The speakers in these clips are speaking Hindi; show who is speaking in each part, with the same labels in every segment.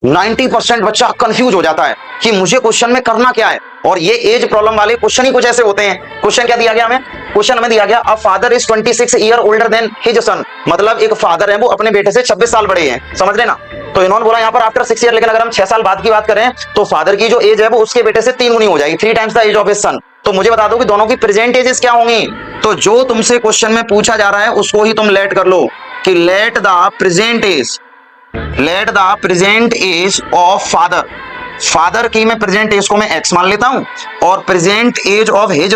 Speaker 1: 90% बच्चा कंफ्यूज हो जाता है कि मुझे क्वेश्चन में करना क्या है। और ये एज प्रॉब्लम वाले क्वेश्चन ही कुछ ऐसे होते हैं। क्वेश्चन क्या दिया गया हमें? क्वेश्चन हमें दिया गया a father is 26 year older than his son, मतलब एक फादर है वो अपने बेटे से 26 साल बड़े हैं, समझ लेना। तो इन्होंने बोला यहाँ पर आफ्टर 6 ईयर, लेकिन अगर हम 6 साल बाद की बात करें तो फादर की जो एज है वो उसके बेटे से 3 गुनी हो जाएगी, 3 times the age of his son. तो मुझे बता दो कि दोनों की प्रेजेंट एजेस क्या होंगी। तो जो तुमसे क्वेश्चन में पूछा जा रहा है उसको ही तुम लेट कर लो कि let the present age of father. Father की मैं प्रेजेंट एज को मैं एक्स मान लेता हूं और present age of his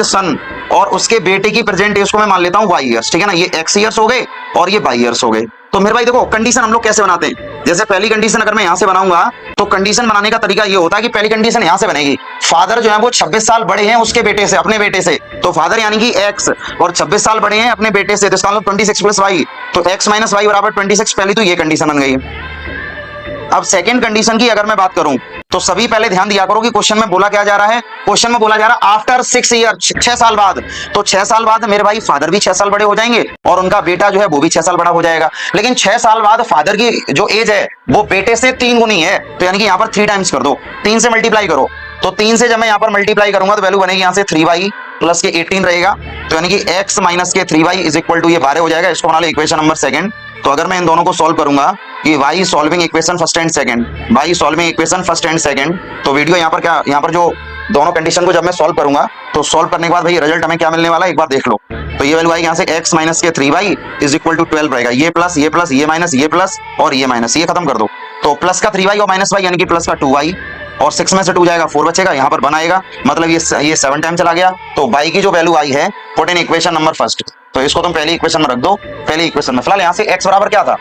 Speaker 1: son और उसके बेटे की प्रेजेंट एज को मैं मान लेता हूं वाई ईयर्स, ठीक है ना। ये एक्स ईयर्स हो गए और ये वाई ईयर्स हो गए। तो मेरे भाई देखो कंडीशन हम लोग कैसे बनाते हैं। जैसे पहली कंडीशन अगर मैं यहां से बनाऊंगा तो कंडीशन बनाने का तरीका ये होता है कि पहली कंडीशन यहां से बनेगी, फादर जो है वो 26 साल बड़े हैं उसके बेटे से, अपने बेटे से। तो फादर यानी कि एक्स और 26 साल बड़े हैं अपने बेटे से, तो इसका मतलब 26 प्लस वाई, तो एक्स माइनस वाई बराबर 26। पहली तो ये कंडीशन बन गई। अब सेकंड कंडीशन की अगर मैं बात करूं तो सभी पहले ध्यान दिया करो कि क्वेश्चन में बोला क्या जा रहा है। क्वेश्चन में बोला जा रहा है आफ्टर 6 ईयर, 6 साल बाद। तो 6 साल बाद मेरे भाई फादर भी 6 साल बड़े हो जाएंगे और उनका बेटा जो है वो भी 6 साल बड़ा हो जाएगा। लेकिन 6 साल बाद फादर की जो एज है वो बेटे से 3 गुनी है, तो यानी कि यहाँ पर 3 टाइम्स कर दो, 3 से मल्टीप्लाई करो। तो 3 से जब मैं यहाँ पर मल्टीप्लाई करूंगा तो वैल्यू बनेगी यहाँ से 3y प्लस के 18 रहेगा, तो यानी कि x माइनस के 3y इज इक्वल टू ये 12 हो जाएगा। इसको बना लो इक्वेशन नंबर सेकंड। तो अगर मैं इन दोनों को सॉल्व करूंगा कि y solving equation first and second, तो वीडियो यहाँ पर क्या, यहाँ पर जो दोनों कंडीशन को जब मैं सॉल्व करूंगा तो सॉल्व करने के बाद भाई रिजल्ट हमें क्या मिलने वाला है एक बार देख लो। तो ये वैल्यू आएगी यहाँ से x माइनस के 3y इज इक्वल टू 12 रहेगा। ये प्लस ये माइनस ये प्लस और ये माइनस, ये खत्म कर दो। तो प्लस का 3y और माइनस y यानी कि प्लस का 2y और 6 में से 2 जाएगा 4 बचेगा, यहाँ पर 1 आएगा, मतलब ये 7 टाइम चला गया। तो y की जो वैल्यू आई है put in equation number first. तो इसको तुम पहली इक्वेशन में रख दो। पहली इक्वेशन में फिलहाल यहाँ से x बराबर क्या था,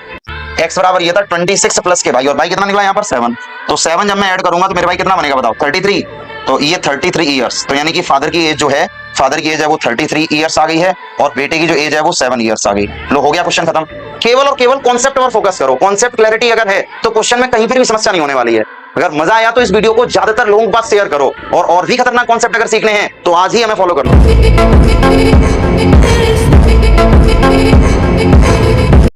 Speaker 1: x बराबर ये था 26 प्लस के भाई, और भाई कितना निकला यहाँ पर 7। तो 7 जब मैं ऐड करूंगा तो मेरे भाई कितना बनेगा बताओ, 33। तो ये 33 ईयर्स, तो यानी कि फादर की एज जो है, फादर की एज है वो 33 ईयर्स आ गई है और बेटे की जो एज है वो 7 ईयर्स आ गई। लो हो गया क्वेश्चन खत्म। केवल और केवल कॉन्सेप्ट पर फोकस करो, कॉन्सेप्ट क्लैरिटी अगर है तो क्वेश्चन में कहीं पर भी समस्या नहीं होने वाली है। अगर मजा आया तो इस वीडियो को ज्यादातर लोगों के पास शेयर करो, और भी खतरनाक कॉन्सेप्ट अगर सीखने हैं तो आज ही हमें फॉलो कर लो।